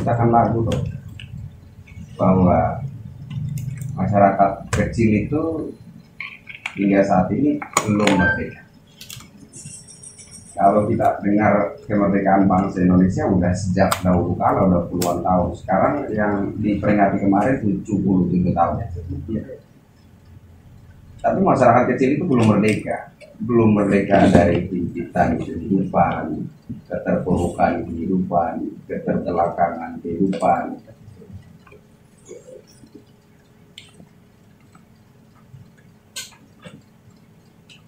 menciptakan lagu tuh bahwa masyarakat kecil itu hingga saat ini belum merdeka. Kalau kita dengar kemerdekaan bangsa Indonesia udah sejak dahulu kala, udah puluhan tahun. Sekarang yang diperingati kemarin 77 tahun. Tapi masyarakat kecil itu belum merdeka. Belum merdeka dari himpitan kehidupan, keterpurukan kehidupan, keterbelakangan kehidupan.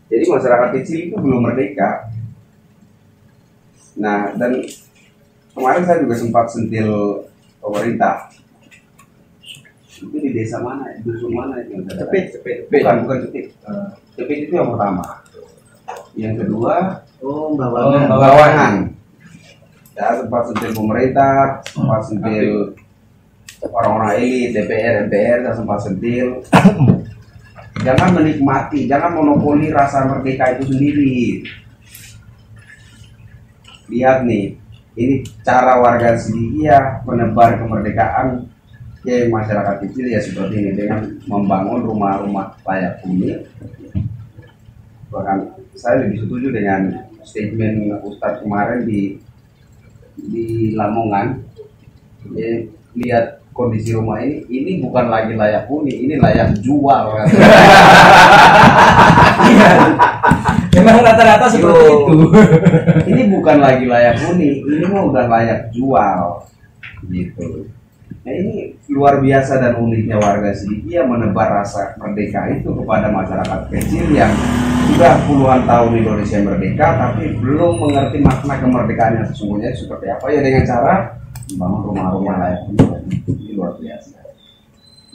Jadi masyarakat kecil itu belum merdeka. Nah, dan kemarin saya juga sempat sentil pemerintah. Itu di desa mana? Di dusun mana itu? Cepit. Bukan Cepit. Cepit itu yang pertama. Yang kedua, Bawangan. Ya, sempat sentil pemerintah, sempat sentil orang-orang elit, DPR, MPR, saya sempat sentil. Jangan menikmati, jangan monopoli rasa merdeka itu sendiri. Lihat nih, ini cara warga Sidikia menebar kemerdekaan ke masyarakat kecil ya seperti ini, dengan membangun rumah-rumah layak huni. Bahkan saya lebih setuju dengan statement Ustadz kemarin di Lamongan. Ya, lihat kondisi rumah ini bukan lagi layak huni, ini layak jual. Memang rata-rata seperti itu. Ini bukan lagi layak huni, ini mah udah layak jual, gitu. Nah, ini luar biasa dan uniknya warga Sidikia menebar rasa merdeka itu kepada masyarakat kecil yang sudah puluhan tahun Indonesia merdeka, tapi belum mengerti makna kemerdekaan yang sesungguhnya seperti apa, ya dengan cara membangun rumah-rumah layak huni. Ini luar biasa.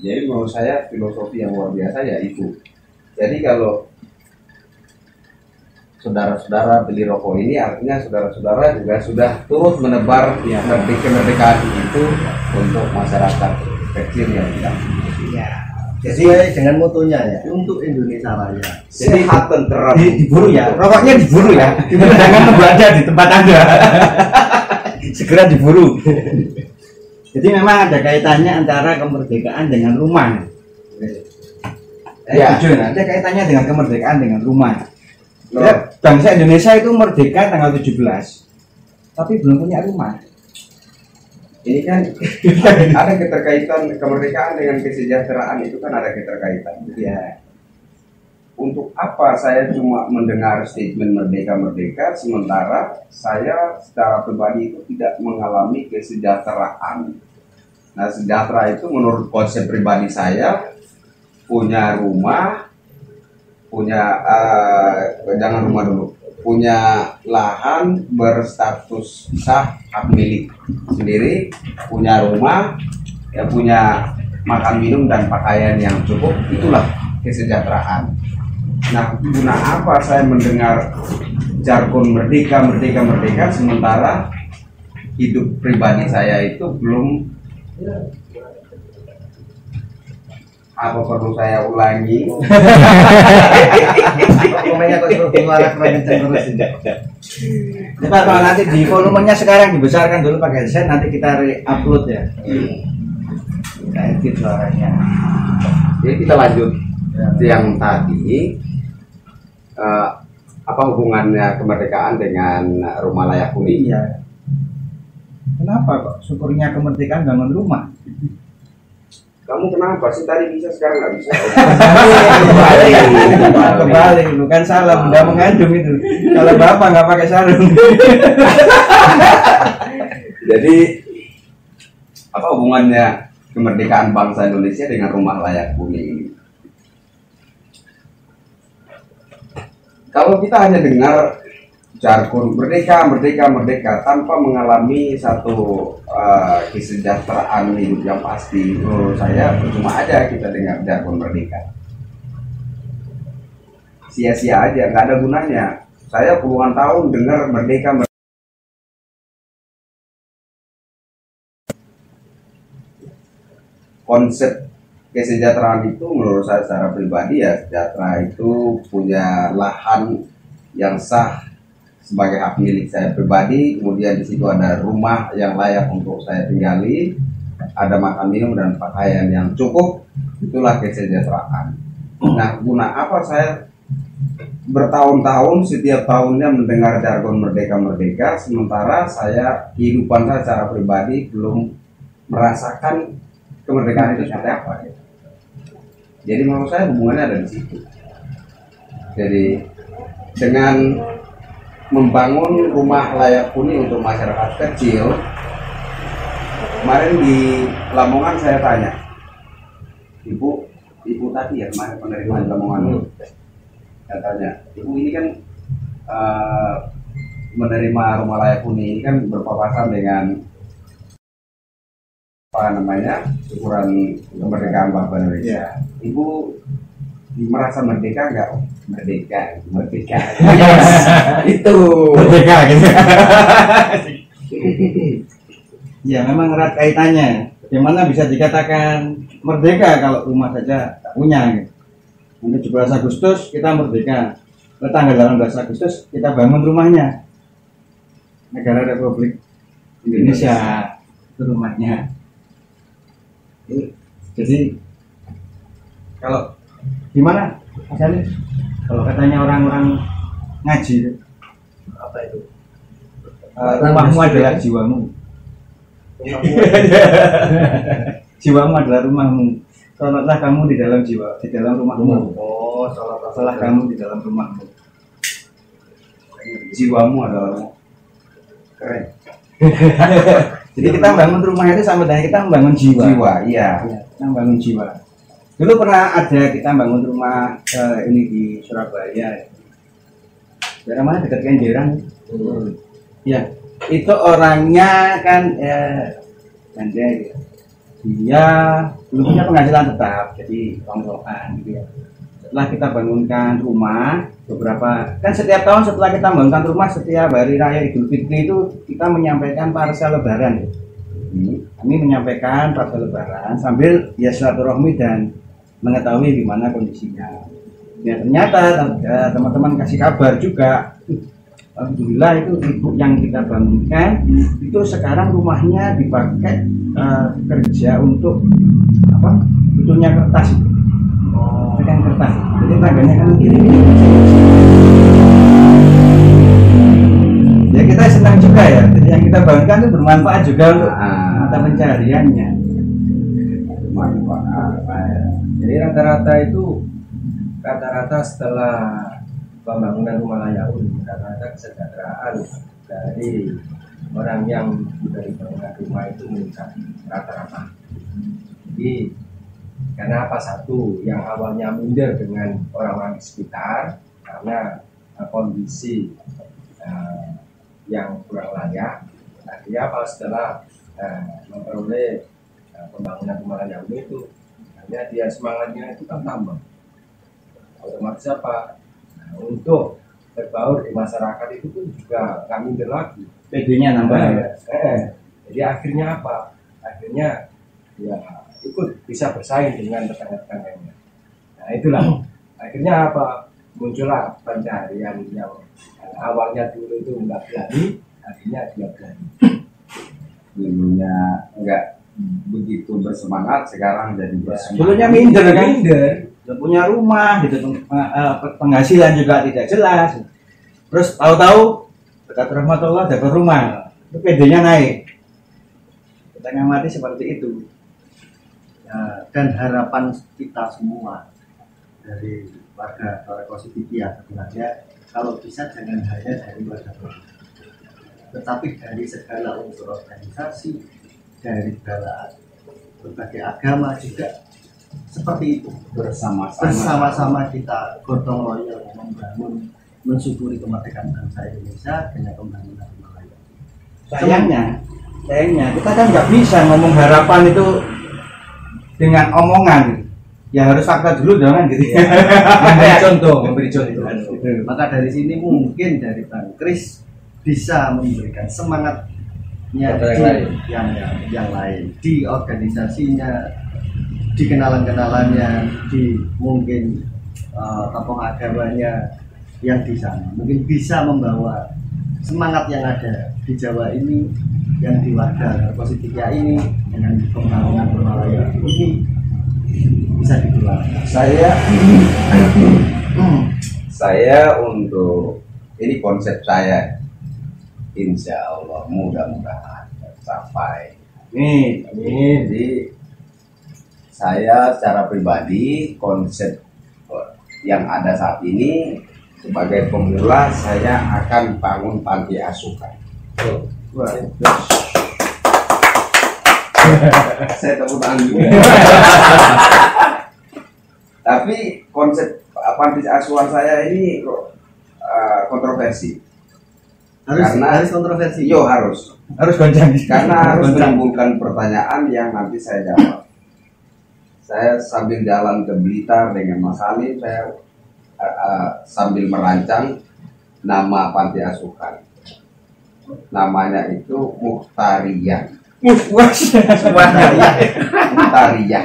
Jadi menurut saya filosofi yang luar biasa ya itu. Jadi kalau saudara-saudara beli rokok ini, artinya saudara-saudara juga sudah turut menebar kemerdekaan itu untuk masyarakat kecil yang tidak. Ya. Sesuai dengan motonya ya, untuk Indonesia Raya. Jadi sehat tentram. Diburu ya, rokoknya diburu ya. Jangan membaca di tempat Anda. Segera diburu. Jadi memang ada kaitannya antara kemerdekaan dengan rumah. Ya, ada kaitannya dengan kemerdekaan dengan rumah. Ya, bangsa Indonesia itu merdeka tanggal 17, tapi belum punya rumah. Ini kan ada keterkaitan kemerdekaan dengan kesejahteraan, itu kan ada keterkaitan. Ya. Untuk apa saya cuma mendengar statement merdeka sementara saya secara pribadi itu tidak mengalami kesejahteraan. Nah, sejahtera itu menurut konsep pribadi saya punya rumah, punya lahan berstatus sah hak milik sendiri, punya rumah, ya punya makan minum dan pakaian yang cukup, itulah kesejahteraan. Nah, guna apa saya mendengar jargon merdeka sementara hidup pribadi saya itu belum. Apa perlu saya ulangi? Komennya kok seperti suara keren terus ini. Coba kalau nanti di volumenya sekarang dibesarkan dulu pakai headset, nanti kita re-upload ya. Kita edit suaranya. Jadi kita lanjut yang tadi. Apa hubungannya kemerdekaan dengan rumah layak huni? Iya. Kenapa kok syukurnya kemerdekaan bangun rumah? Kamu kenapa sih tadi bisa sekarang nggak bisa? Kembali, bukan salah, udah mengandung itu. Kalau bapak nggak pakai sarung. Jadi apa hubungannya kemerdekaan bangsa Indonesia dengan rumah layak huni ini? Kalau kita hanya dengar jargon merdeka tanpa mengalami satu kesejahteraan hidup yang pasti, menurut saya percuma aja kita dengar jargon merdeka. Sia-sia aja, nggak ada gunanya. Saya puluhan tahun dengar merdeka. Konsep kesejahteraan itu menurut saya secara pribadi ya, sejahtera itu punya lahan yang sah sebagai hak milik saya pribadi, kemudian di situ ada rumah yang layak untuk saya tinggali, ada makan minum dan pakaian yang cukup, itulah kesejahteraan. Nah, guna apa saya bertahun-tahun setiap tahunnya mendengar jargon merdeka-merdeka, sementara saya kehidupan saya secara pribadi belum merasakan kemerdekaan itu seperti apa ya. Jadi menurut saya hubungannya ada di situ. Jadi dengan membangun rumah layak huni untuk masyarakat kecil, kemarin di Lamongan saya tanya, ibu tadi ya kemarin penerima di Lamongan, saya tanya, ibu ini kan menerima rumah layak huni ini kan berpapasan dengan apa namanya ukuran kemerdekaan bangsa Indonesia. Ibu merasa merdeka nggak? Merdeka. Yes, itu Merdeka gitu. Ya memang erat kaitannya. Bagaimana bisa dikatakan merdeka kalau rumah saja tak punya gitu. Nanti 17 Agustus kita merdeka. Pada tanggal 18 Agustus kita bangun rumahnya. Negara Republik Indonesia itu rumahnya. Jadi kalau gimana Mas Ali? Kalau katanya orang-orang ngaji apa itu? Rumahmu adalah jiwamu. Jiwamu adalah rumahmu. Sholatlah kamu di dalam jiwa, di dalam rumahmu. Oh, sholatlah kamu di dalam rumahmu. jiwamu adalah keren. Jadi kita bangun rumah itu sama dengan kita membangun jiwa. Jiwa, iya. Kita membangun jiwa. Dulu pernah ada kita bangun rumah ini di Surabaya. Daerah mana dekat Kenjeran? Ya, itu orangnya kan pandai. Dia belum punya penghasilan tetap, jadi rongsokan gitu ya. Setelah kita bangunkan rumah, beberapa kan setiap tahun setelah kita bangunkan rumah, setiap hari raya Idul Fitri itu kita menyampaikan parsel lebaran. Kami menyampaikan parsel lebaran sambil ya silaturahmi dan mengetahui gimana kondisinya. Ya ternyata teman-teman kasih kabar juga. Alhamdulillah itu ibu yang kita bangunkan itu sekarang rumahnya dipakai kerja untuk apa? Betulnya kertas. Kan kertas. Jadi tangganya kan kiri. Ya kita senang juga ya. Jadi yang kita bangunkan itu bermanfaat juga untuk mata pencahariannya. Jadi rata-rata setelah pembangunan rumah layak huni, rata-rata kesejahteraan dari orang yang diberi bangunan rumah itu meningkat rata-rata. Jadi karena apa? Satu, yang awalnya minder dengan orang-orang di sekitar karena kondisi yang kurang layak. Akhirnya apa? Setelah memperoleh pembangunan rumah layak huni itu, akhirnya dia semangatnya itu kan tambah. Otomatis apa? Untuk berbaur di masyarakat itu pun juga nggak minder lagi. PD-nya nambah. Jadi akhirnya apa? Akhirnya ya ikut bisa bersaing dengan tetangga-tetangganya. Nah itulah. Akhirnya apa? Muncullah pencaharian yang awalnya dulu itu nggak berani, akhirnya dia berani. Dulunya nggak begitu bersemangat, sekarang jadi bersemangat. Dulunya minder kan? Udah punya rumah, gitu, penghasilan juga tidak jelas. Terus tahu-tahu dekat rahmatullah dapat rumah, itu PD-nya naik. Kita ngamati seperti itu. Ya, dan harapan kita semua dari warga positif ya sebenarnya kalau bisa jangan hanya dari warga positif, tetapi dari segala unsur organisasi, dari segala berbagai agama juga. Seperti itu bersama-sama kita gotong royong membangun mensyukuri kemerdekaan bangsa Indonesia dengan pembangunan rumah layak. Sayangnya kita kan nggak bisa ngomong harapan itu dengan omongan, ya harus fakta dulu dong kan gitu. Memberi contoh. Maka dari sini mungkin dari Bang Kris bisa memberikan semangatnya yang lain di organisasinya, di kenalan-kenalannya, di mungkin tokoh agamanya yang di sana mungkin bisa membawa semangat yang ada di Jawa ini, yang di warga Positifia ini dengan pembangunan Himalaya ini bisa ditular. Saya untuk ini konsep saya, insya Allah mudah-mudahan tercapai. Jadi saya secara pribadi konsep yang ada saat ini sebagai pemula, saya akan bangun panti asuhan. Saya tepuk tangan juga. Tapi konsep panti asuhan saya ini kontroversi. Harus kontroversi. Harus goncang. Karena harus menimbulkan pertanyaan yang nanti saya jawab. Saya sambil jalan ke Blitar dengan Mas Halim, saya sambil merancang nama panti asuhan. Namanya itu Muhtariyah. Muhtariyah.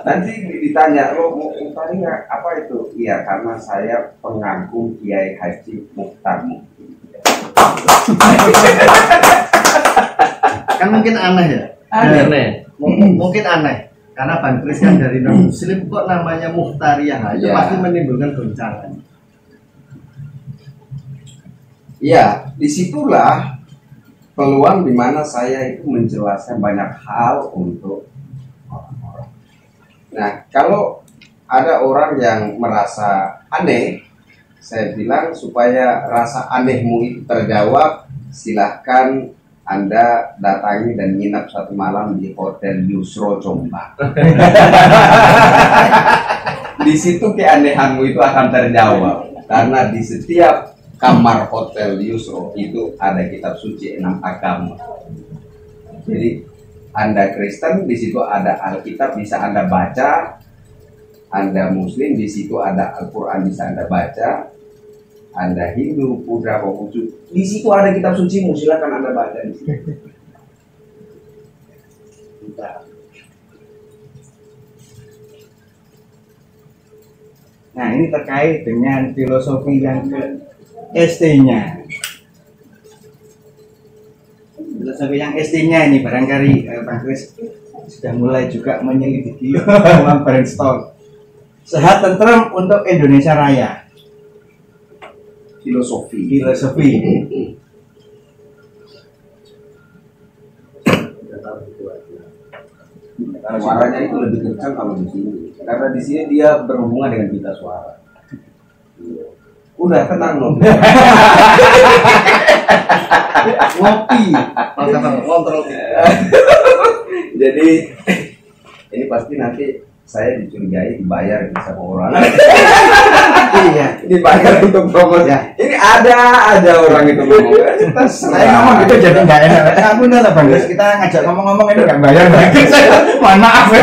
Nanti ditanya, Muhtariyah apa itu? Iya, karena saya pengagum Kiai Haji Mukhtar Mukti. Kan mungkin aneh ya? Aneh. Mungkin aneh. Karena Bang Kris kan dari non muslim kok namanya Muhtariyah, itu pasti menimbulkan goncangan. Ya, disitulah peluang di mana saya itu menjelaskan banyak hal untuk orang-orang. Nah, kalau ada orang yang merasa aneh, saya bilang supaya rasa anehmu itu terjawab, silahkan Anda datangi dan nginap satu malam di Hotel Yusro Jombang. Di situ keanehanmu itu akan terjawab, karena di setiap kamar Hotel Yusro itu ada kitab suci 6 agama. Jadi Anda Kristen, di situ ada Alkitab bisa Anda baca. Anda Muslim, di situ ada Al-Quran bisa Anda baca. Anda Hindu, Buddha, Konghucu, di situ ada kitab sucimu, silakan Anda baca di situ. Nah, ini terkait dengan filosofi yang ke ST-nya. Filosofi yang ST-nya ini barangkali Bang Kris sudah mulai juga menyelidiki dalam brainstorm. Sehat tentram untuk Indonesia Raya. Filosofi. Suaranya itu lebih kencang kalau di sini, karena di sini dia berhubungan dengan pita suara. Udah tenang loh. Ngopi, kontrol. Jadi ini pasti nanti saya dicurigai dibayar sama orang. Iya, dibayar untuk promosi. Ya. Ini ada orang itu ngomong. Saya ngomong gitu jadi nggak enak. Aku udah Bang Kris, kita ngajak ngomong-ngomong ini nggak bayar. Maaf ya.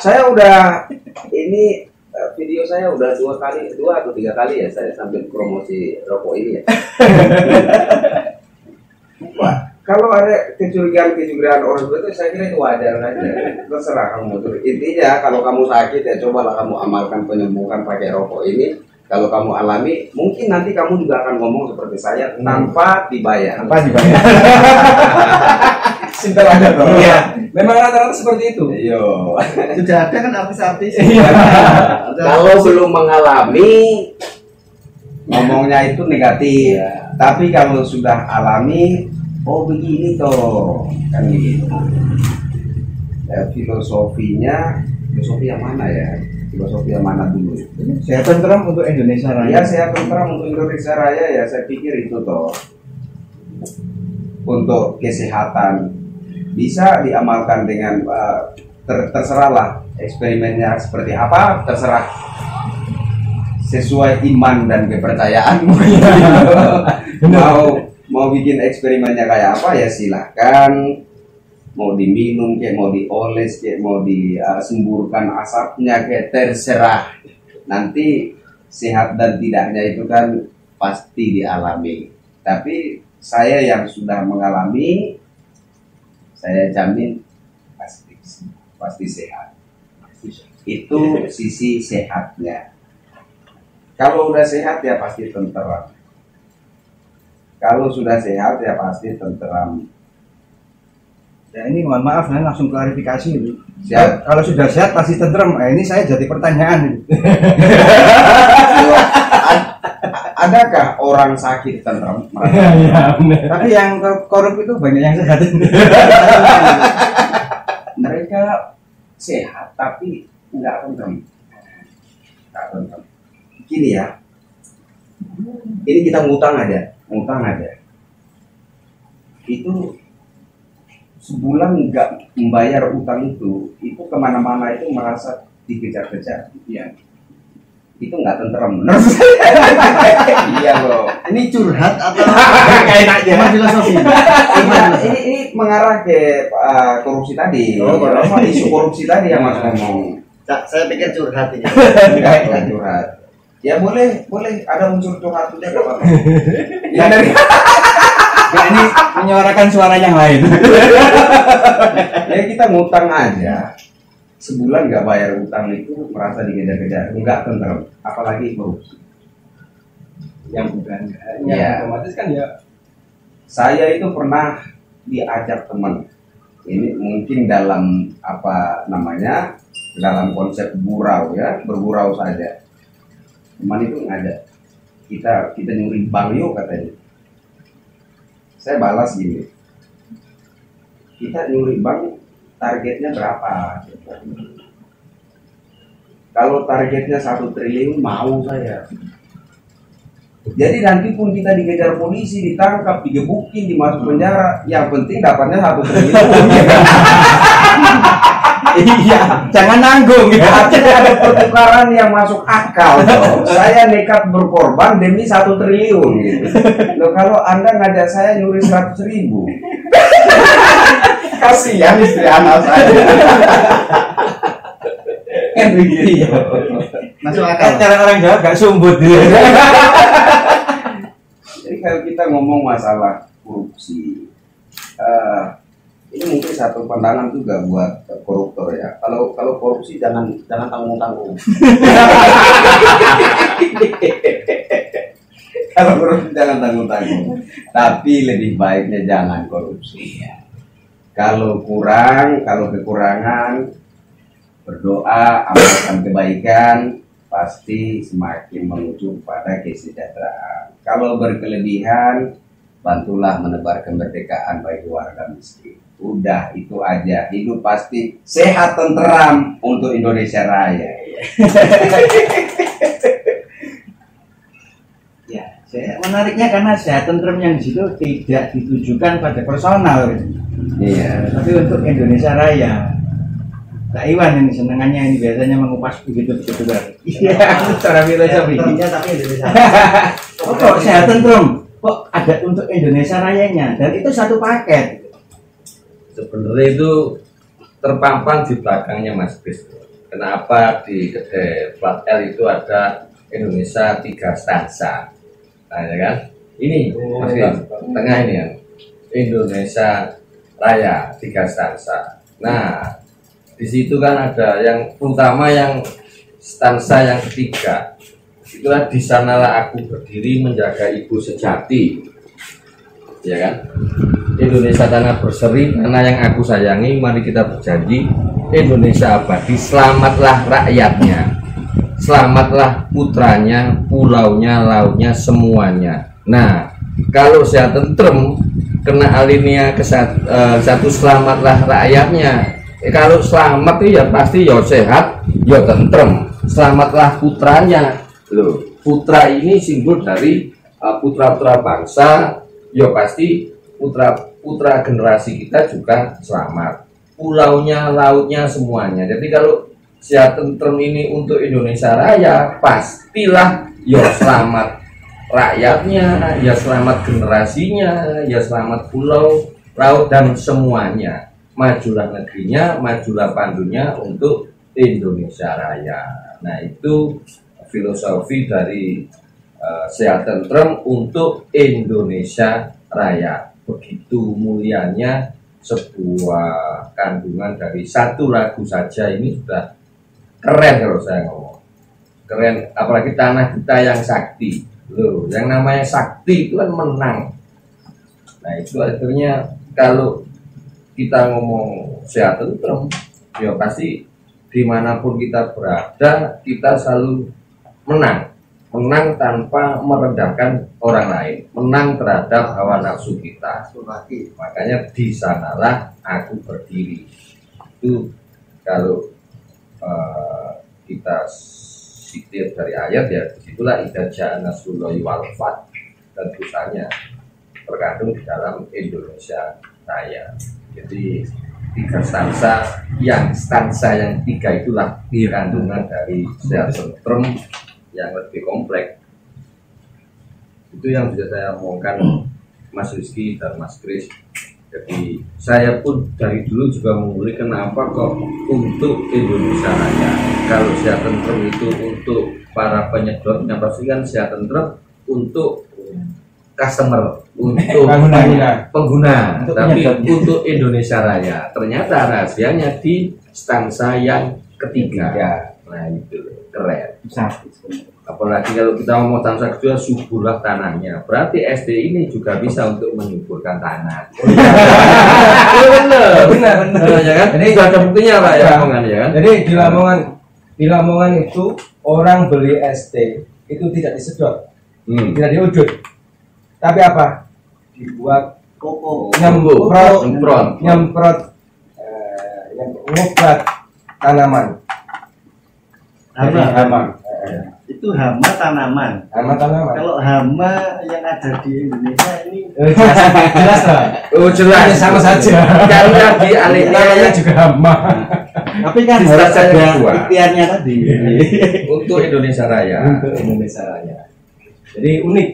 Saya udah ini video saya udah 2 atau 3 kali ya saya sambil promosi rokok ini ya. Wah, kalau ada kecurigaan orang itu saya kira itu wajar aja. Terserah kamu. Intinya kalau kamu sakit ya cobalah kamu amalkan penyembuhan pakai rokok ini. Kalau kamu alami, mungkin nanti kamu juga akan ngomong seperti saya tanpa dibayar. Simpel aja toh. Iya. Memang rata-rata seperti itu. Iya. Sudah ada kan artis-artis. Kalau belum mengalami, ngomongnya itu negatif. Tapi kalau sudah alami, oh begini toh, kan gitu. Ya, filosofi yang mana ya? Filosofi yang mana dulu? Sehat tentram untuk Indonesia Raya. Ya, sehat tentram untuk Indonesia Raya ya, saya pikir itu toh. Untuk kesehatan bisa diamalkan dengan terserahlah eksperimennya seperti apa, terserah sesuai iman dan kepercayaanmu. mau bikin eksperimennya kayak apa ya silahkan. Mau diminum kayak mau dioles kayak mau disemburkan asapnya kayak terserah. Nanti sehat dan tidaknya itu kan pasti dialami. Tapi saya yang sudah mengalami, saya jamin pasti sehat. Itu sisi sehatnya. Kalau udah sehat ya pasti tenteram. Kalau sudah sehat ya pasti tenteram. Ya ini mohon maaf, saya langsung klarifikasi itu. Siap. Kalau sudah sehat pasti tentrem. Ini saya jadi pertanyaan. Adakah orang sakit tenteram? Ya, benar. Tapi yang korup itu banyak yang sehat. Mereka sehat tapi nggak tenteram. Nggak tenteram. Gini ya. Ini kita ngutang aja. Itu sebulan nggak membayar utang itu kemana-mana itu merasa dikejar-kejar. Iya. Itu nggak tenteram. Iya loh. Ini curhat atau Kayak cuma filosofi? ini mengarah ke korupsi tadi. Oh, korupsi. Isu korupsi tadi yang Mas ngomong. Saya pikir curhat ini. Enggak curhat. Ya boleh ada unsur curhat juga nggak apa-apa. Ya dari ini menyuarakan suara yang lain. Ya kita ngutang aja. Sebulan nggak bayar utang itu merasa dikejar-kejar, nggak tenteram, apalagi korupsi. Yang bukan Ya. otomatis kan ya. Saya itu pernah diajak teman. Ini mungkin dalam apa namanya, dalam konsep gurau ya, bergurau saja. Teman itu ngajak kita nyuri bank yuk katanya. Saya balas gini, kita nyuri bank targetnya berapa? Kalau targetnya 1 triliun mau saya. Jadi nanti pun kita dikejar polisi, ditangkap, digebukin, dimasuk penjara, yang penting dapatnya 1 triliun. Iya, jangan nanggung ya. Ada pertukaran yang masuk akal. Toh. Saya nekat berkorban demi 1 triliun. Gitu. Loh, kalau Anda ngajak saya nyuri 100.000, kasihan istri anak saya. Kan begitu. Masuk Kan akal. cara orang Jawa gak sumbut dia. Jadi kalau kita ngomong masalah korupsi, ini mungkin satu pandangan juga buat koruptor ya. Kalau korupsi jangan tanggung-tanggung. Kalau korupsi jangan tanggung-tanggung. Tapi lebih baiknya jangan korupsi ya. Kalau kekurangan, berdoa, amalkan kebaikan, pasti semakin menuju pada kesejahteraan. Kalau berkelebihan, bantulah menebar kemerdekaan bagi warga miskin. Udah itu aja, hidup pasti sehat tenteram untuk Indonesia Raya. Ya, menariknya karena sehat tentrem yang di situ tidak ditujukan pada personal. Iya. Tapi untuk Indonesia Raya. Kak Iwan ini senengannya ini biasanya mengupas begitu. Iya, secara filosofi. Tentunya tapi Indonesia. Oh, kok sehat tentrem? Kok ada untuk Indonesia Rayanya? Dan itu satu paket. Sebenarnya itu terpampang di belakangnya Mas Kris. Kenapa di kedai plat L itu ada Indonesia 3 stansa? Nah, ya kan? Ini Mas Kris, tengah ini ya. Indonesia Raya 3 stansa. Nah, di situ kan ada yang terutama yang stansa yang ketiga. Itulah di sanalah aku berdiri menjaga ibu sejati. Ya kan? Indonesia tanah berseri, tanah yang aku sayangi, mari kita berjanji Indonesia abadi, selamatlah rakyatnya, selamatlah putranya, pulaunya, lautnya, semuanya. Nah, kalau saya tentrem kena alinea ke satu selamatlah rakyatnya. Kalau selamat itu ya pasti ya sehat, ya tentrem. Selamatlah putranya. Loh, putra ini simbol dari putra-putra bangsa, ya pasti putra generasi kita juga selamat. Pulaunya, lautnya, semuanya. Jadi kalau saya tentrem ini untuk Indonesia Raya, pastilah ya selamat rakyatnya, ya selamat generasinya, ya selamat pulau, laut, dan semuanya. Majulah negerinya, majulah pandunya untuk Indonesia Raya. Nah, itu filosofi dari sehat tentrem untuk Indonesia Raya. Begitu mulianya sebuah kandungan dari satu lagu saja, ini sudah keren kalau saya ngomong. keren, apalagi tanah kita yang sakti loh, yang namanya sakti itu kan menang. Nah itu akhirnya kalau kita ngomong sehat tentrem, ya pasti dimanapun kita berada kita selalu menang tanpa merendahkan orang lain, menang terhadap hawa nafsu kita. Makanya di sanalah aku berdiri. Itu kalau kita sitir dari ayat, ya disitulah idza ja'a nasrullahi wal fath, dan tulisannya terkandung di dalam Indonesia Raya. Jadi 3 stansa yang 3 itulah kandungan dari sehat tentrem yang lebih kompleks. Itu yang bisa saya omongkan, Mas Rizky dan Mas Kris. Jadi saya pun dari dulu juga mengulik kenapa kok untuk Indonesia Raya. Kalau sehat tentrem itu untuk para penyedotnya, pasti kan sehat tentrem untuk customer, untuk pengguna. Tapi untuk Indonesia Raya ternyata rahasianya di stansa yang ketiga. Nah itu keren. Apalagi kalau kita mau stansa kedua, suburlah tanahnya. Berarti SD ini juga bisa untuk menyuburkan tanah. Benar. Ya kan? Jadi ada buktinya Pak ya, Lamongan ya kan? Jadi di Lamongan itu orang beli SD itu tidak disedot, tidak diudut. Tapi apa? Dibuat nyemprot ngobat tanaman. Hama. Itu hama tanaman. Kalau hama yang ada di Indonesia ini jelas lah. Oh jelas, sama saja. Karena di alihnya juga hama. tapi kan harus ada ikhtiarnya tadi untuk Indonesia Raya. Jadi unik.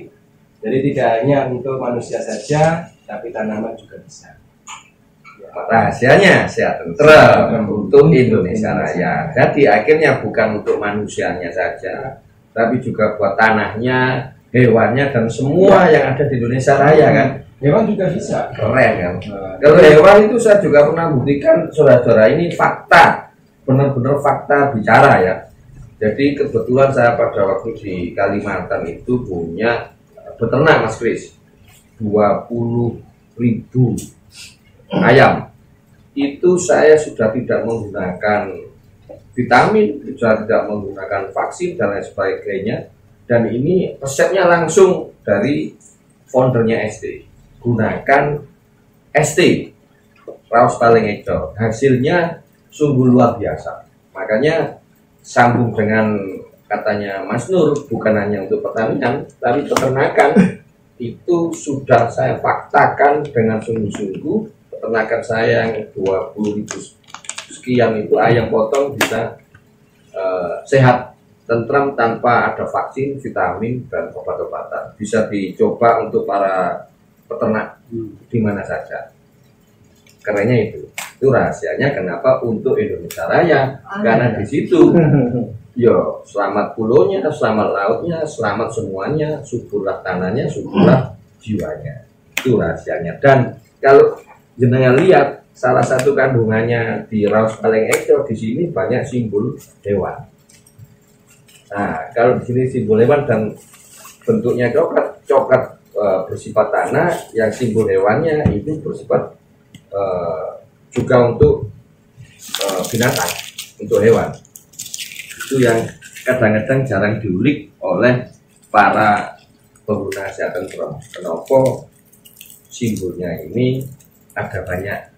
Jadi tidak hanya untuk manusia saja, tapi tanaman juga bisa. Rahasianya sehat tentrem untuk Indonesia Raya. Jadi akhirnya bukan untuk manusianya saja, tapi juga buat tanahnya, hewannya, dan semua yang ada di Indonesia Raya kan. Hewan juga bisa. Keren kan. Kalau hewan itu saya juga pernah buktikan, saudara-saudara, ini fakta, benar-benar fakta bicara ya. Jadi kebetulan saya pada waktu di Kalimantan itu punya beternak Mas Kris, 20.000 ayam. Itu saya sudah tidak menggunakan vitamin, sudah tidak menggunakan vaksin dan lain sebagainya. Dan ini resepnya langsung dari foundernya SD. Gunakan ST, Raus Paling Eco. Hasilnya sungguh luar biasa. Makanya sambung dengan katanya Mas Nur, bukan hanya untuk pertanian, tapi peternakan itu sudah saya faktakan dengan sungguh-sungguh. Peternakan saya yang 20.000 sekian itu ayam potong bisa sehat, tentrem tanpa ada vaksin, vitamin, dan obat-obatan. Bisa dicoba untuk para peternak di mana saja. Kerennya itu rahasianya kenapa untuk Indonesia Raya, karena di situ yo selamat pulaunya, selamat lautnya, selamat semuanya, suburlah tanahnya, suburlah jiwanya. Itu rahasianya. Dan kalau jenengan lihat salah satu kandungannya di Raus Paling Eco, di sini banyak simbol hewan. Nah, kalau di sini simbol hewan dan bentuknya coklat bersifat tanah, yang simbol hewannya itu bersifat juga untuk binatang, untuk hewan. Itu yang kadang-kadang jarang diulik oleh para pengguna sehat tentrem. Kenapa simbolnya ini ada banyak,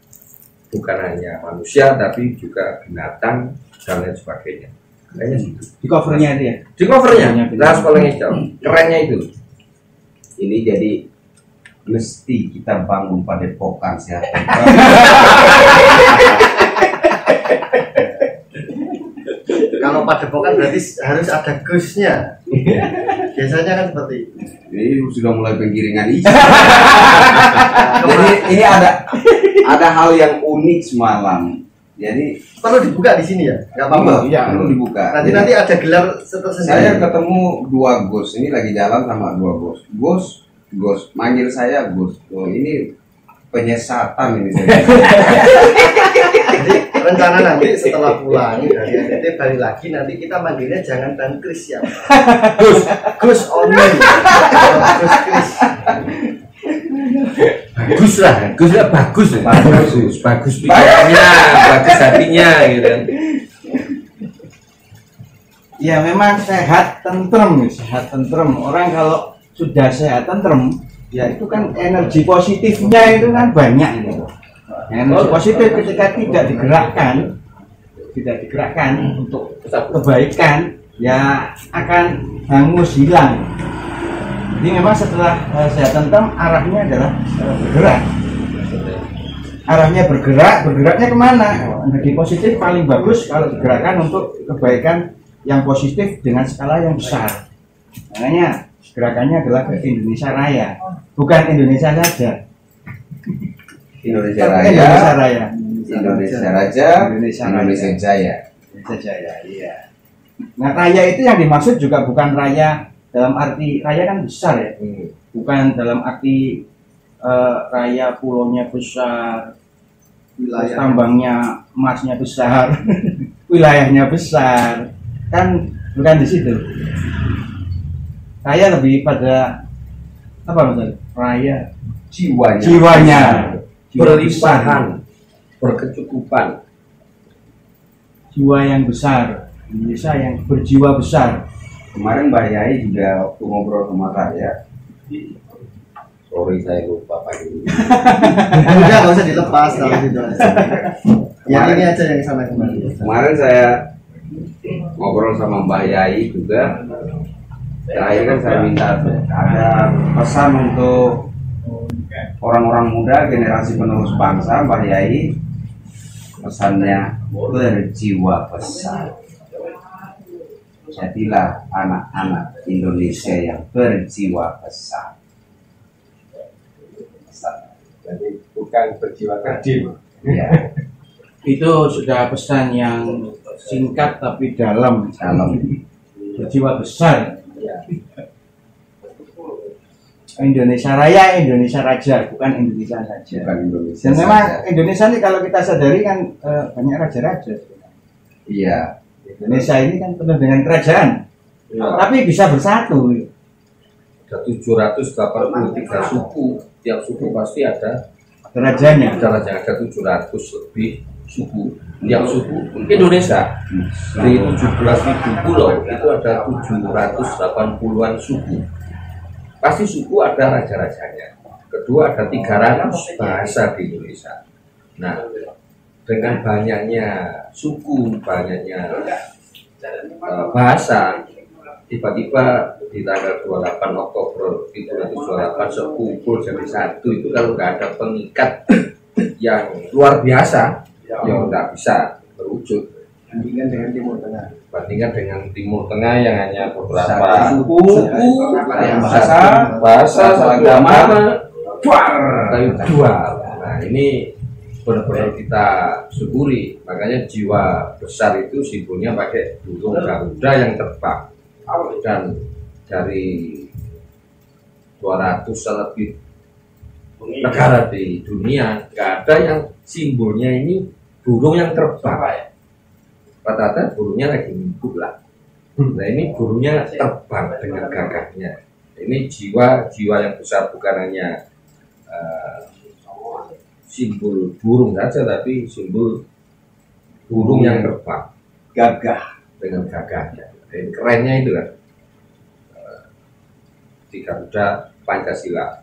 bukan hanya manusia tapi juga binatang dan lain sebagainya. Kayaknya gitu. Di covernya itu ya? Di covernya, Raus Paling Hijau. Kerennya itu. Ini jadi mesti kita bangun padepokan sehat. kalau padepokan berarti harus ada gusnya. Biasanya kan seperti itu. Ini sudah mulai penggiringan isu. Jadi ini ada hal yang unik semalam. Jadi perlu dibuka di sini ya, nggak apa-apa. Iya, perlu dibuka. Nanti ada gelar tersendiri. Saya ketemu 2 Gus. Ini lagi jalan sama 2 Gus. Gus manggil saya Gus. Oh, ini penyesatan ini. Jadi rencana nanti setelah pulang dari NTT balik lagi nanti kita manggilnya jangan Bang Kris ya. Gus Oni. Gus Kris. Bagus lah bagus pikirannya, bagus hatinya gitu. Ya memang sehat tentrem. Orang kalau sudah sehat tentrem, ya itu kan energi positifnya itu kan banyak itu. Energi positif ketika tidak digerakkan untuk kebaikan, ya akan hangus hilang. Jadi memang setelah sehat tentrem arahnya adalah bergerak. Bergeraknya kemana? Energi positif paling bagus kalau digerakkan untuk kebaikan yang positif dengan skala yang besar. Makanya gerakannya adalah ke Indonesia Raya, bukan Indonesia saja. Indonesia Raya, Indonesia Jaya. Iya. Nah, raya itu yang dimaksud juga bukan raya dalam arti raya kan besar ya, bukan dalam arti raya pulaunya besar, Wilayah tambangnya emasnya besar, wilayahnya besar, kan bukan di situ. Raya lebih pada apa betul? Raya jiwanya. Berlimpahan, berkecukupan, jiwa yang besar, Indonesia yang berjiwa besar. Kemarin Mbak Yai juga waktu ngobrol sama saya, sorry saya lupa pagi. udah nggak usah dilepas kalau gitu. Ya ini aja yang sana kembali. Kemarin saya ngobrol sama Mbak Yai juga. Terakhir kan saya minta ada pesan untuk orang-orang muda, generasi penerus bangsa, Mbak Yai. Pesannya berjiwa besar. Jadilah anak-anak Indonesia yang berjiwa besar. jadi bukan berjiwa kerdil. Ya, Itu sudah pesan yang singkat tapi dalam. Berjiwa besar. Indonesia Raya, Indonesia Raja, bukan Indonesia saja. bukan Indonesia. Dan memang saja. Indonesia ini kalau kita sadari kan banyak raja-raja. Iya. Indonesia ini kan penuh dengan kerajaan, Ya, tapi bisa bersatu. ada 783 suku, tiap suku pasti ada Rajanya. ada 700 lebih suku. Tiap suku Indonesia di 17.000 pulau itu ada 780-an suku. Pasti suku ada raja-rajanya. Kedua ada 300 bahasa di Indonesia. Nah, dengan banyaknya suku, banyaknya bahasa, tiba-tiba di tanggal 28 Oktober 1928 sekumpul jadi satu. Itu kalau nggak ada pengikat yang luar biasa, ya nggak bisa berwujud. Bandingkan dengan Timur Tengah. Bandingkan dengan Timur Tengah yang hanya beberapa Suku, bahasa, agama, tapi dual. Nah, ini benar-benar kita syukuri. Makanya jiwa besar itu simbolnya pakai burung Garuda yang terbang. Dan dari 200 lebih negara di dunia nggak ada yang simbolnya ini burung yang terbang. Rata-rata burungnya lagi minggu lah. Nah ini burungnya terbang dengan gagahnya. Ini jiwa yang besar, bukan hanya simbol burung saja, tapi simbol burung yang terbang, Gagah. dengan gagahnya. Dan kerennya itu kan di Garuda Pancasila.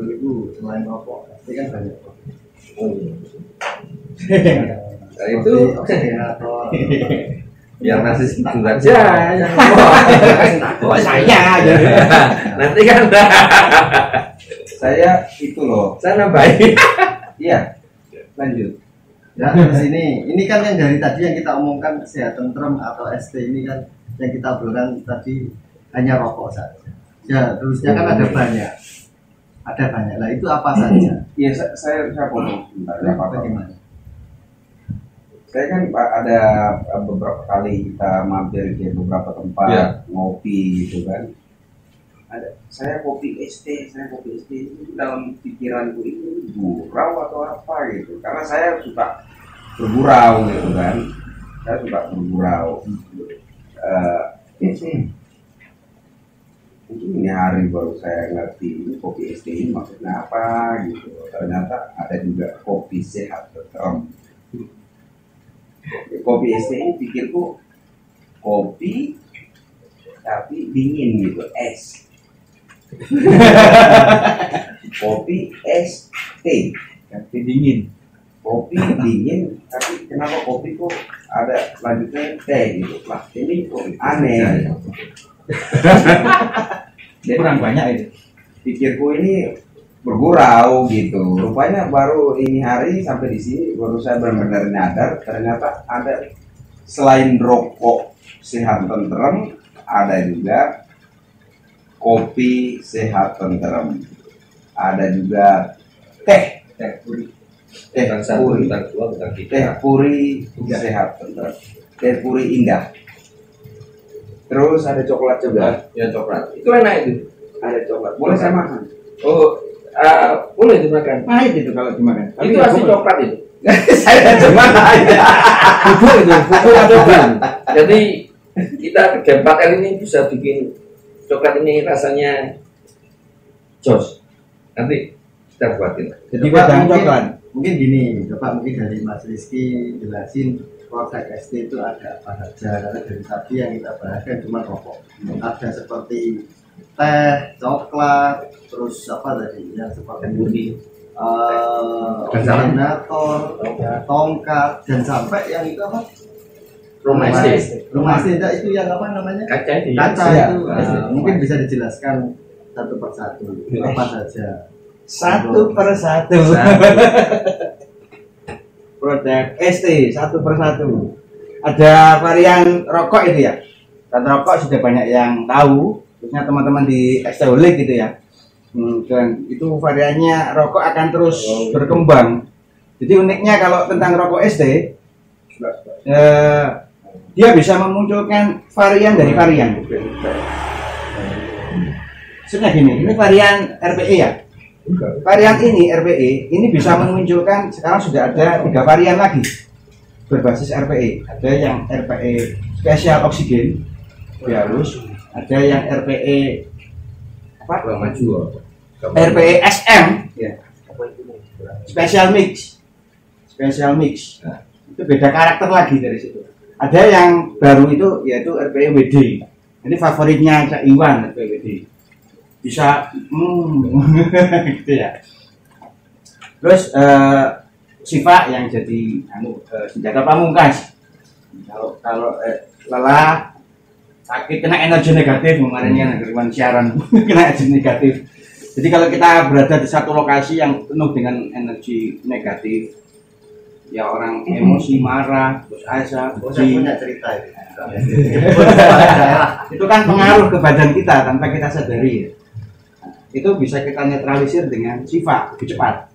Itu selain rokok, pasti kan banyak. Nah itu generator. yang nasi segitu aja. Oh, saya aja. Nanti kan saya itu loh. saya nambahin. Iya. Lanjut. Ya, di sini ini kan yang dari tadi yang kita omongkan sehat tentrem atau ST ini kan yang kita obrolkan tadi hanya rokok saja. Ya, terusnya kan ada banyak. Ada banyak. Lah itu apa saja? Iya, saya potong sebentar. Nggak apa-apa. Bagaimana? Saya kan ada beberapa kali kita mampir di beberapa tempat Ya. ngopi gitu kan. saya kopi ST itu dalam pikiranku ini gurau atau apa gitu, karena saya suka bergurau gitu kan, saya suka bergurau. Mungkin ini hari baru saya ngerti ini kopi ST ini maksudnya apa gitu. Ternyata ada juga kopi sehat tentrem. Kopi ST ini pikirku kopi tapi dingin gitu, es. Kopi es teh Kopi dingin. kopi dingin tapi kenapa kopi kok ada lanjutnya teh gitu lah, ini kok aneh. Dia kurang banyak itu. Pikirku ini bergurau gitu, rupanya baru ini hari sampai di sini baru saya benar-benar nyadar ternyata ada selain rokok sehat tentrem ada juga kopi sehat tentrem, ada juga teh puri, teh puri sehat tentrem, teh puri indah. Terus ada coklat juga. Ya coklat. Itu enak itu. Ada coklat. Boleh saya makan? Oh, boleh dimakan. Pahit itu kalau dimakan. Itu asli coklat itu. Saya cuma aja. Bubuk itu, bubuk atau bukan? Jadi kita kerja bakar ini bisa bikin coklat ini rasanya jos. Nanti kita buatin. Jadi Bapak, wedang mungkin- coklat. Mungkin gini, Bapak mungkin dari Mas Rizky jelasin produk ST itu ada apa saja, karena dari tadi yang kita bahaskan cuma rokok. Ada seperti teh, coklat, terus apa tadi yang seperti generator, tongkat, dan sampai yang itu apa? Rumah SD. Rumah SD itu yang apa namanya? Kaca itu. Kaca Ya. itu. Mungkin bisa dijelaskan satu persatu apa saja. Satu persatu. Produk ST satu persatu. Ada varian rokok itu ya. Dan rokok sudah banyak yang tahu, khususnya teman-teman di Extraholic gitu ya. Dan itu variannya rokok akan terus berkembang. Jadi uniknya kalau tentang rokok ST, dia bisa memunculkan varian dari varian. Maksudnya gini, ini varian RPE ya. Varian ini RPE ini bisa memunculkan, sekarang sudah ada 3 varian lagi berbasis RPE. Ada yang RPE spesial oksigen halus, ada yang RPE apa? Kurang maju. RPE SM ya. Special mix. Nah, itu beda karakter lagi dari situ. Ada yang baru itu yaitu RPE WD. Ini favoritnya Cak Iwan, RPE WD. Bisa gitu ya. Terus Siva yang jadi senjata pamungkas. Kalau lelah sakit kena energi negatif, kemarinnya Iwan siaran kena energi negatif. Jadi kalau kita berada di satu lokasi yang penuh dengan energi negatif, ya orang emosi, marah, terus asa, Saya punya cerita itu. itu kan pengaruh ke badan kita tanpa kita sadari. Nah, itu bisa kita netralisir dengan sifat lebih cepat.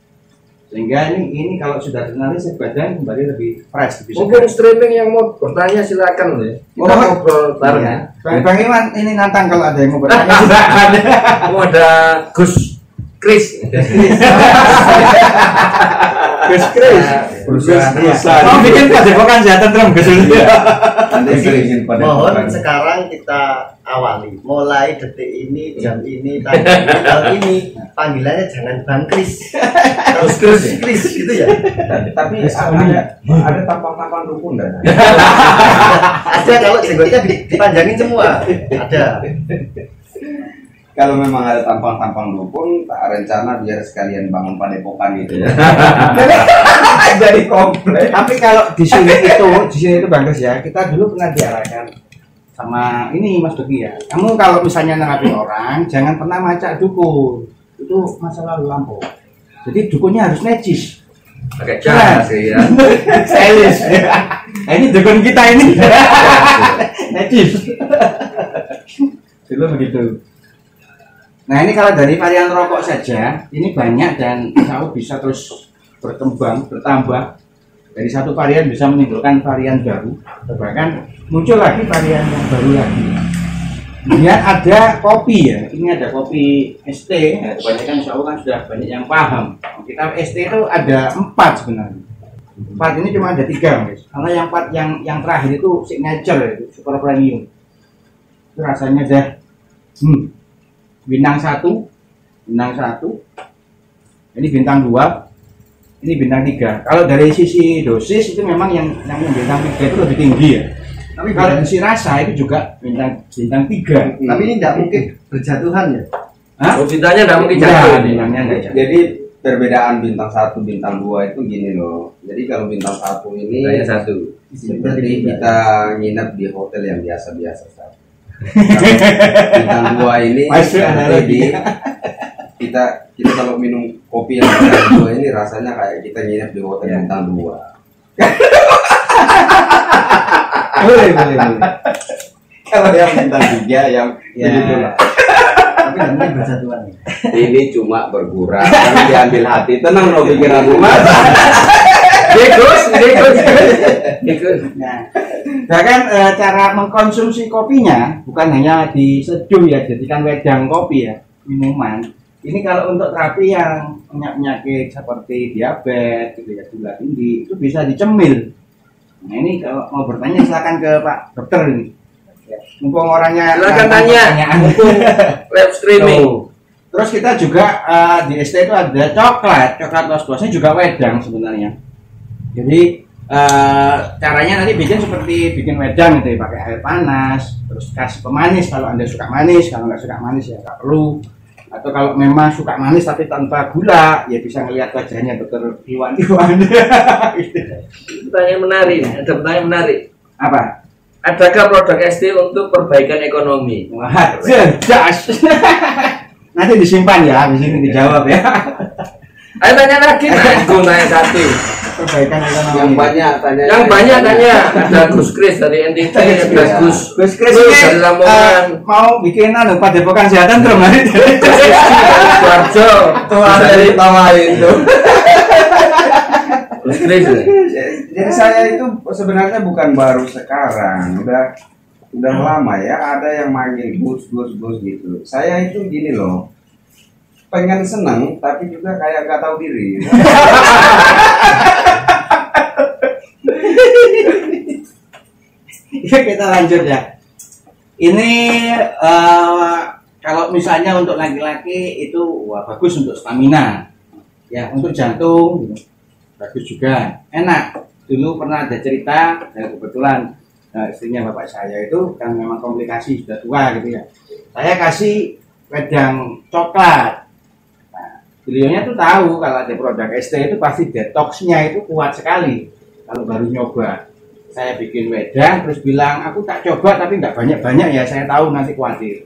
Sehingga ini kalau sudah netralisir badan kembali lebih fresh, lebih Mungkin segar. streaming yang mau bertanya silakan ya. Kita Oh, ngobrol bareng. Iya. Bang Iwan ini nantang kalau ada yang mau bertanya sudah ada. Mau ada Gus Chris. Gus Chris. Perusahaan. Mau bikin padepokan sehat tentrem Gus. Nanti seringin pada Mohon sekarang kita awali. Mulai detik ini, jam ini, tanggal ini, panggilannya jangan Bang Kris. Terus Kris gitu ya. Tapi ada tampang-tampang rukun dan Ada kalau jenggotnya dipanjangin semua. Ada. kalau memang ada tampang-tampang dukun, tak rencana biar sekalian bangun padepokan gitu ya. Jadi kompleks. Tapi kalau di sini itu bagus ya. Kita dulu pernah diarahkan sama ini Mas Dogi ya. Kamu kalau misalnya nerapin orang, jangan pernah macak dukun. Itu masa lalu lampau. Jadi dukunnya harus necis. Pakai jas sih ya. Stylish. Nah, ini dukun kita ini. Necis. Dulu begitu. Nah ini kalau dari varian rokok saja, ini banyak dan insya Allah bisa terus berkembang, bertambah. Dari satu varian bisa menimbulkan varian baru, bahkan muncul lagi varian yang baru lagi. Kemudian ada kopi ya, ini ada kopi ST, ya, kebanyakan insya Allah kan sudah banyak yang paham. Kita ST itu ada 4 sebenarnya. 4 ini cuma ada 3 guys. Karena yang 4 yang terakhir itu signature itu super premium. Itu rasanya dah bintang 1, ini bintang 2, ini bintang 3. Kalau dari sisi dosis itu memang yang bintang 3 itu lebih tinggi ya. Tapi kalau sisi rasa itu juga bintang 3. Tapi ini tidak mungkin berjatuhan ya. Hah? Oh, bintangnya nggak mungkin Enggak, jatuh. bintangnya enggak jatuh. Jadi perbedaan bintang 1, bintang 2 itu gini loh. Jadi kalau bintang 1 ini Bintangnya 1. seperti kita nginep di hotel yang biasa-biasa saja. Bintang 2 ini Masuk seperti analogi. kita kalau minum kopi yang bintang 2 ini rasanya kayak kita nginep di hotel bintang 2. Boleh. Kalau yang bintang 3 yang Ya. Tapi tidak mungkin berjatuhan. ini cuma bergurau, tapi diambil hati, tenang loh pikiranmu mas. Bagus. Nah, bahkan cara mengkonsumsi kopinya bukan hanya diseduh ya, jadikan wedang kopi ya, minuman. Ini kalau untuk terapi yang punya penyakit seperti diabetes, gitu ya, gula tinggi, itu bisa dicemil. Nah ini kalau mau bertanya silakan ke Pak Dokter ini. Mumpung orangnya Silakan tanya. Mumpung live streaming. Tuh. Terus kita juga di ST itu ada coklat los-losnya juga wedang sebenarnya. Jadi caranya nanti bikin seperti bikin wedang gitu ya, pakai air panas, terus kasih pemanis kalau Anda suka manis, kalau nggak suka manis ya nggak perlu. Atau kalau memang suka manis tapi tanpa gula, ya bisa ngelihat wajahnya Dokter Iwan. Pertanyaan menarik. Ada pertanyaan menarik. Apa? Adakah produk ST untuk perbaikan ekonomi? Wah, jelas. Nanti disimpan ya, di sini dijawab ya. Ayo tanya lagi, aku nanya 1. Perbaikan ekonomi. Yang banyak tanya. Ada Gus Kris dari NTT, ada Gus Gus Kris Gus ini dari Lamongan, mau bikin padepokan kesehatan terus hari Warjo, Dari tawain tuh. Gus Kris. Jadi saya itu sebenarnya bukan baru sekarang, udah lama ya. Ada yang manggil Gus gitu. Saya itu gini loh, pengen seneng tapi juga kayak nggak tahu diri. Ya kita lanjut ya. Ini kalau misalnya untuk laki-laki itu wah, bagus untuk stamina, ya untuk jantung bagus juga, enak. Dulu pernah ada cerita, ya kebetulan istrinya bapak saya itu kan memang komplikasi sudah tua gitu ya. Saya kasih wedang coklat. Nah, beliaunya tuh tahu kalau ada produk ST itu pasti detoxnya itu kuat sekali. Kalau baru nyoba, saya bikin wedang terus bilang aku tak coba tapi nggak banyak-banyak ya, saya tahu nanti khawatir.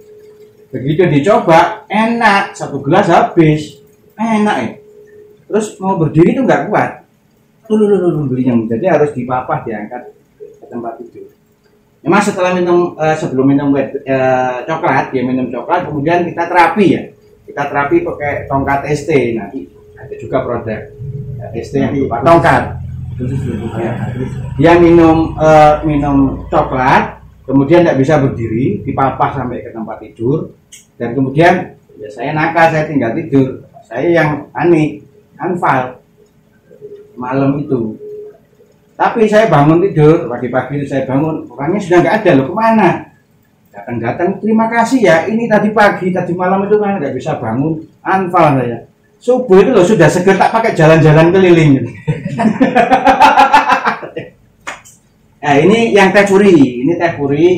Begitu dicoba enak, 1 gelas habis, enak ya. Terus mau berdiri tuh nggak kuat. Belinya jadi harus dipapah diangkat ke tempat tidur. Memang setelah sebelum minum coklat, dia minum coklat, kemudian kita terapi ya. Kita terapi pakai tongkat ST. Nanti ada juga produk ST yang berupa tongkat. Dia minum coklat, kemudian tidak bisa berdiri, dipapah sampai ke tempat tidur, dan kemudian ya saya nakal, saya tinggal tidur. Saya yang panik, anfal malam itu. Tapi saya bangun tidur, pagi-pagi saya bangun, orangnya sudah nggak ada loh, kemana? Datang, terima kasih ya, ini tadi pagi, tadi malam itu kan nggak bisa bangun, anfal saya. Subuh itu loh sudah seger, tak pakai jalan-jalan keliling. Nah ini yang teh puri,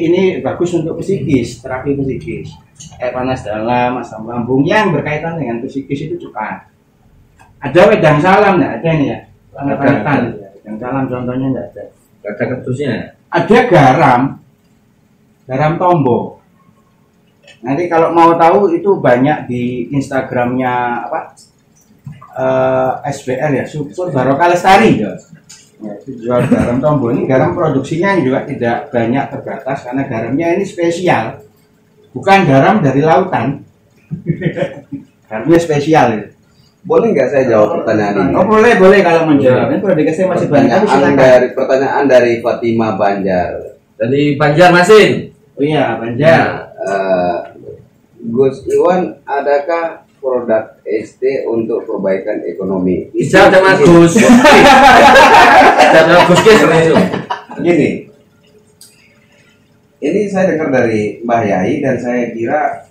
ini bagus untuk psikis, terapi psikis. Panas dalam, asam lambung yang berkaitan dengan psikis itu cepat. Ada wedang salam, nggak ada nih ya? Wedang salam contohnya nggak ada. Gak ada kertusnya. Ada garam tombo. Nanti kalau mau tahu itu banyak di Instagramnya apa? SBR ya, Subur Barokah Lestari. Ya, jual garam tombo ini, garam produksinya juga tidak banyak, terbatas karena garamnya ini spesial, bukan garam dari lautan. Garamnya spesial ya. Boleh nggak saya jawab pertanyaan ini? Oh boleh kalau menjawab. Ini produk saya masih banyak. Pertanyaan dari Fatima Banjar. Dari Banjarmasin. Oh iya Banjar. Gus Iwan, adakah produk ST untuk perbaikan ekonomi? Bisa sama Gus. Sama Gus itu. Gini, ini saya dengar dari Mbah Yai dan saya kira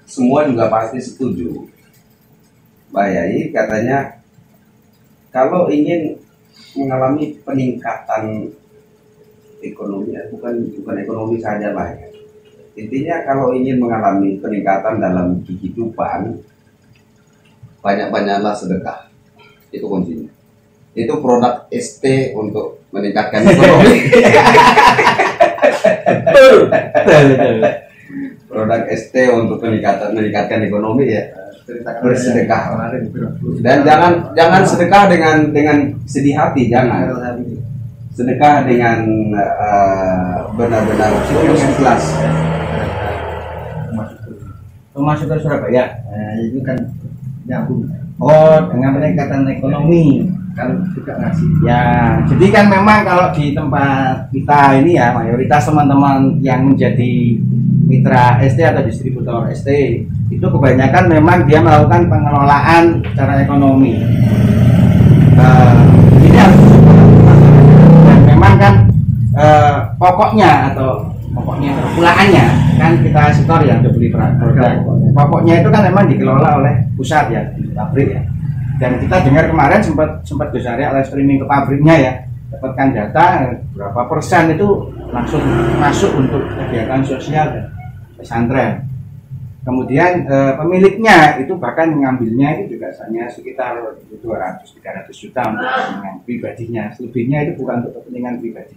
semua juga pasti setuju. Mbah Yai katanya kalau ingin mengalami peningkatan ekonomi, bukan ekonomi saja lah ya. Intinya kalau ingin mengalami peningkatan dalam kehidupan, banyak-banyaklah sedekah. Itu kuncinya. Itu produk ST untuk meningkatkan ekonomi. Produk ST untuk meningkatkan ekonomi ya. Bersedekah. Dan jangan sedekah dengan sedih hati, jangan. Sedekah dengan benar-benar ikhlas. Masuk ke Surabaya. Nah, itu kan nyambung. Oh, dengan peningkatan ekonomi Kan juga ngasih. ya. Jadi kan memang kalau di tempat kita ini ya, mayoritas teman-teman yang menjadi mitra ST atau distributor ST itu kebanyakan memang dia melakukan pengelolaan secara ekonomi. Ini harus dan memang kan pokoknya permulaannya kan kita setor ya untuk beli produk. Pokoknya itu kan memang dikelola oleh pusat ya, di pabrik ya. Dan kita dengar kemarin sempat Gus Arya live streaming ke pabriknya ya, dapatkan data berapa persen itu langsung masuk untuk kegiatan sosial dan pesantren. Kemudian pemiliknya itu bahkan mengambilnya itu juga hanya sekitar 200-300 juta untuk kepentingan pribadinya. Selebihnya itu bukan untuk kepentingan pribadi.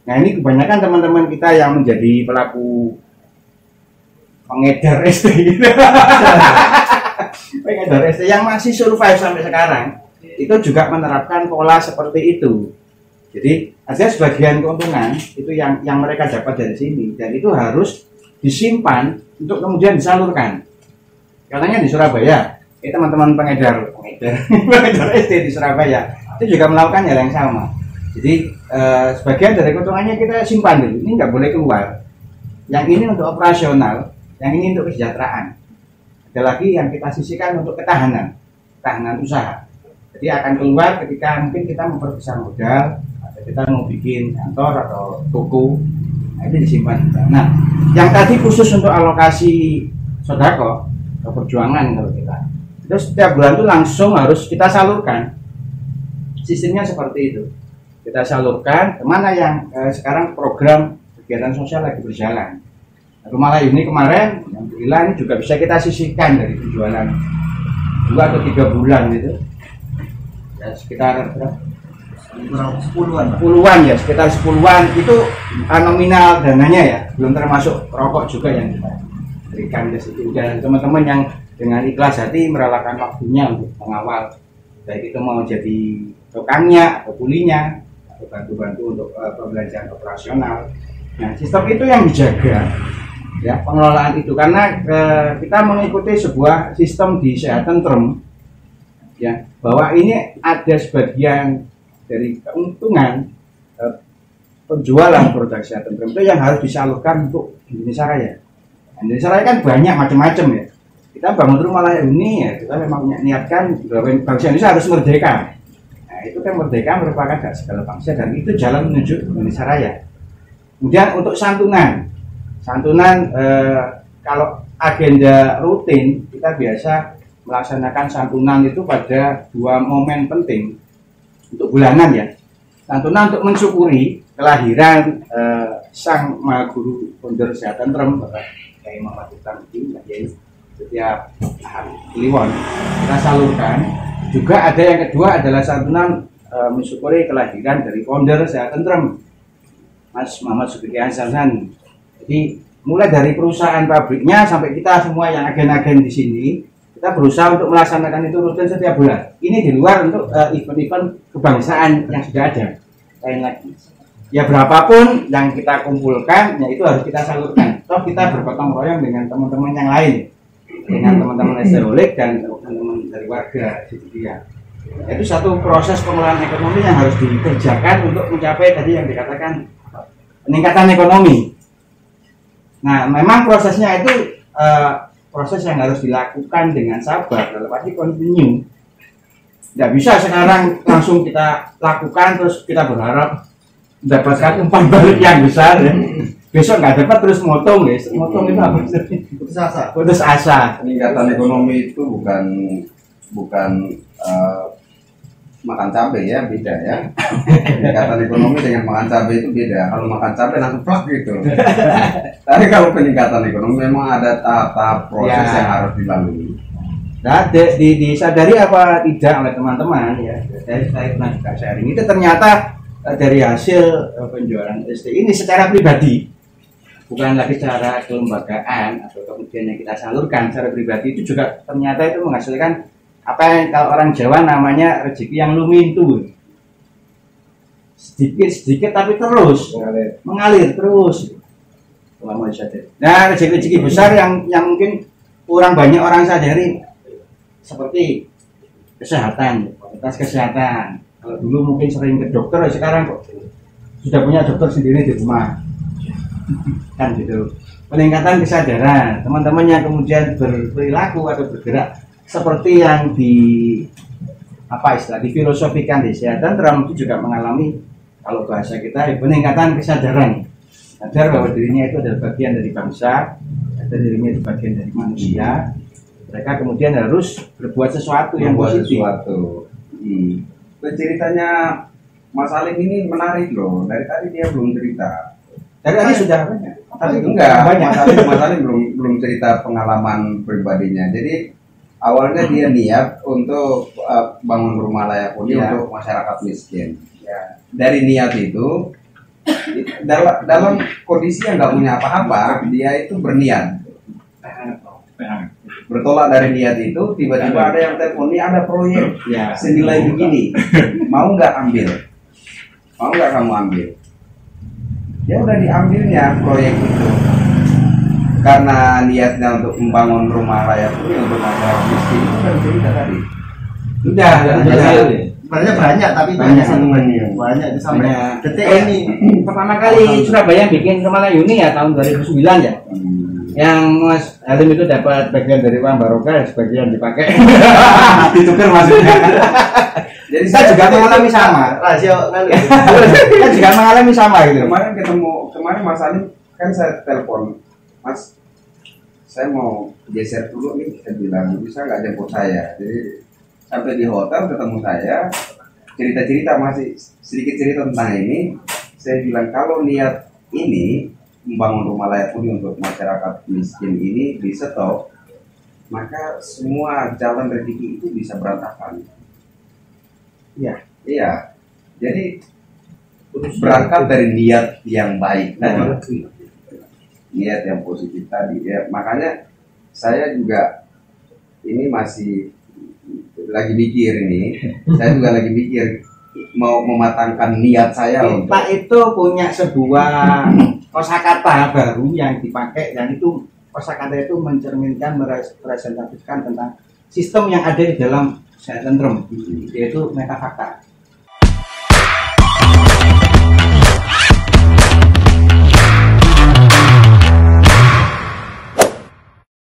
Nah ini kebanyakan teman-teman kita yang menjadi pelaku pengedar ST pengedar ST yang masih survive sampai sekarang itu juga menerapkan pola seperti itu. Jadi ada sebagian keuntungan itu yang mereka dapat dari sini dan itu harus disimpan untuk kemudian disalurkan. Katanya di Surabaya, teman-teman pengedar ST di Surabaya itu juga melakukan hal yang sama. Jadi sebagian dari keuntungannya kita simpan dulu, ini nggak boleh keluar. Yang ini untuk operasional, yang ini untuk kesejahteraan. Ada lagi yang kita sisihkan untuk ketahanan usaha. Jadi akan keluar ketika mungkin kita memperbesar modal, atau kita mau bikin kantor atau toko, nah itu disimpan. Nah, yang tadi khusus untuk alokasi sodako atau perjuangan kalau kita, terus setiap bulan itu langsung harus kita salurkan. Sistemnya seperti itu. Kita salurkan kemana yang sekarang program kegiatan sosial lagi berjalan. Rumah Layu ini kemarin, alhamdulillah ini juga bisa kita sisihkan dari penjualan 2 atau 3 bulan gitu. Ya sekitar puluhan ya, sekitar 10-an itu nominal dananya ya, belum termasuk rokok juga yang kita berikan ke situ. Dan teman-teman yang dengan ikhlas hati merelakan waktunya untuk mengawal, baik itu mau jadi tukangnya atau kulinya atau bantu-bantu untuk pembelajaran operasional. Nah, sistem itu yang dijaga ya, pengelolaan itu, karena kita mengikuti sebuah sistem di Sehat Tentrem ya, bahwa ini ada sebagian dari keuntungan penjualan produk Sehat Tentrem itu yang harus disalurkan untuk Indonesia Raya. Indonesia Raya kan banyak macam-macam ya. Kita bangun Rumah Layak Huni ya, kita memang niatkan bahwa bangsa Indonesia harus merdeka. Nah, itu kan merdeka merupakan hak segala bangsa dan itu jalan menuju Indonesia Raya. Kemudian untuk santunan kalau agenda rutin kita biasa melaksanakan santunan itu pada 2 momen penting untuk bulanan ya. Santunan untuk mensyukuri kelahiran sang Maha Guru Founder Sehat Tentrem Bapak Kyai Muhammad Burhanuddin Yai setiap hari Kliwon kita salurkan. Juga ada yang kedua adalah santunan mensyukuri kelahiran dari founder Sehat Tentrem Mas Muhammad Subiki Hasan. Jadi mulai dari perusahaan pabriknya sampai kita semua yang agen-agen di sini, kita berusaha untuk melaksanakan itu rutin setiap bulan. Ini di luar untuk event-event kebangsaan yang sudah ada. Lain lagi. Ya berapapun yang kita kumpulkan, ya itu harus kita salurkan. Toh kita bergotong royong dengan teman-teman yang lain, dengan teman-teman ST-Holik dan teman-teman dari warga di dia. Itu satu proses pengelolaan ekonomi yang harus dikerjakan untuk mencapai tadi yang dikatakan peningkatan ekonomi. Nah, memang prosesnya itu proses yang harus dilakukan dengan sabar, dalam arti continue. Nggak bisa sekarang langsung kita lakukan terus kita berharap mendapatkan umpan balik yang besar ya. Besok nggak dapat terus motong guys. Motong itu apa sih? Putus asa. Putus asa. Peningkatan ekonomi itu bukan makan cabai ya, beda ya. Peningkatan ekonomi dengan makan cabai itu beda. Kalau makan cabai langsung plak gitu. Tapi kalau peningkatan ekonomi memang ada tahap-tahap proses Ya. yang harus dilalui. Nah, disadari apa tidak oleh teman-teman ya. Saya pernah juga sharing itu ternyata dari hasil penjualan ST ini secara pribadi, bukan lagi secara kelembagaan atau kemudian yang kita salurkan secara pribadi, itu juga ternyata itu menghasilkan apa yang kalau orang Jawa namanya rezeki yang lumintu, sedikit tapi terus mengalir terus. Nah, rezeki besar yang mungkin kurang banyak orang sadari, seperti kesehatan, kualitas kesehatan. Kalau dulu mungkin sering ke dokter, sekarang kok sudah punya dokter sendiri di rumah, kan gitu. Peningkatan kesadaran teman-teman yang kemudian berperilaku atau bergerak seperti yang difilosofikan di kesehatan, termasuk juga mengalami, kalau bahasa kita, peningkatan kesadaran, sadar bahwa dirinya itu adalah bagian dari bangsa, atau dirinya itu bagian dari manusia. Mereka kemudian harus berbuat sesuatu yang positif. Ceritanya Mas Alim ini menarik loh. Dari tadi dia belum cerita. Dari tadi sudah banyak. Tapi enggak, Mas Alim belum cerita pengalaman pribadinya. Jadi awalnya dia niat untuk bangun rumah layak huni untuk masyarakat miskin. Ya. Dari niat itu, dalam kondisi yang nggak punya apa-apa, dia itu berniat. Bertolak dari niat itu, tiba-tiba ada yang telepon, ini ada proyek senilai begini, mau nggak ambil? Mau nggak kamu ambil? Ya udah diambilnya proyek itu, karena niatnya untuk membangun rumah layak huni untuk masyarakat miskin itu kan cerita tadi. Sudah. Sebenarnya banyak, tapi banyak itu sampai detik ini. Pertama kali Surabaya bikin rumah layak huni ya tahun 2009 ya. Yang Mas Halim itu dapat bagian dari uang barokah, sebagian dipakai ditukar maksudnya. Jadi saya juga mengalami sama. Rasio kan. Saya juga mengalami sama gitu. Kemarin Mas Halim kan saya telepon, Mas, saya mau geser dulu nih, saya bilang bisa nggak jemput saya. Jadi sampai di hotel ketemu saya, cerita-cerita masih sedikit cerita tentang ini. Saya bilang kalau niat ini membangun rumah layak huni untuk masyarakat miskin ini di stop, maka semua jalan rezeki itu bisa berantakan. Iya. Jadi berangkat dari niat yang baik, niat yang positif tadi. Ya, makanya saya juga ini masih lagi mikir ini. Saya juga lagi mikir mau mematangkan niat saya untuk. Kita itu punya sebuah kosakata baru yang dipakai, dan itu kosakata itu mencerminkan, merepresentatifkan tentang sistem yang ada di dalam sentrum, yaitu metafakta.